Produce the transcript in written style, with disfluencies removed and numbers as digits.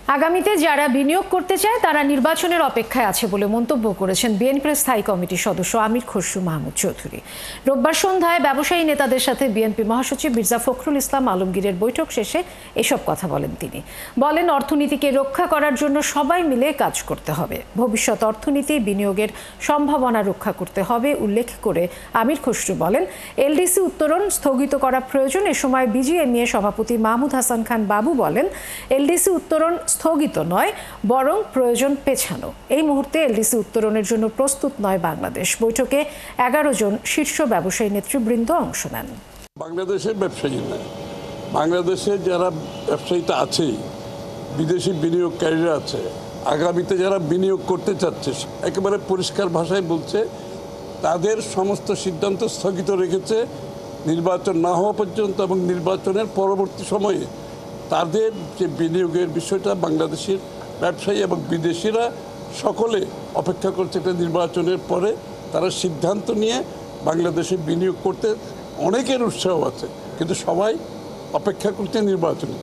আগামীতে যারা বিনিয়োগ করতে চায় তারা নির্বাচনের অপেক্ষায় আছে বলে মন্তব্য করেছেন বিএনপির স্থায়ী কমিটির সদস্য আমির খসরু মাহমুদ চৌধুরী। রোববার সন্ধ্যায় ব্যবসায়ী নেতাদের সাথে বিএনপি মহাসচিব মির্জা ফখরুল ইসলাম আলমগীরের বৈঠক শেষে এসব কথা বলেন তিনি। বলেন, অর্থনীতিকে রক্ষা করার জন্য সবাই মিলে কাজ করতে হবে, ভবিষ্যৎ অর্থনীতি বিনিয়োগের সম্ভাবনা রক্ষা করতে হবে উল্লেখ করে আমির খসরু বলেন, এলডিসি উত্তোলন স্থগিত করা প্রয়োজন। এ সময় বিজিএমইএ সভাপতি মাহমুদ হাসান খান বাবু বলেন, এলডিসি উত্তোলন স্থগিত নয়, বরং প্রয়োজন পেছানো। এই মুহূর্তে এলডিসি উত্তোলনের জন্য প্রস্তুত নয় বাংলাদেশ। বৈঠকে 11 জন শীর্ষ ব্যবসায়ী নেতৃবৃন্দ অংশ নেন। বাংলাদেশের ব্যবসায়ী না, বাংলাদেশের যারা ব্যবসায়ীটা আছে, বিদেশি বিনিয়োগকারীরা আছে, আগামীতে যারা বিনিয়োগ করতে চাচ্ছে একেবারে পরিষ্কার ভাষায় বলছে তাদের সমস্ত সিদ্ধান্ত স্থগিত রেখেছে নির্বাচন না হওয়া পর্যন্ত, এবং নির্বাচনের পরবর্তী সময়ে তাদের যে বিনিয়োগের বিষয়টা বাংলাদেশের ব্যবসায়ী এবং বিদেশিরা সকলে অপেক্ষা করছে একটা নির্বাচনের পরে তারা সিদ্ধান্ত নিয়ে বাংলাদেশে বিনিয়োগ করতে। অনেকের উৎসাহ আছে, কিন্তু সবাই অপেক্ষা করছে নির্বাচনে।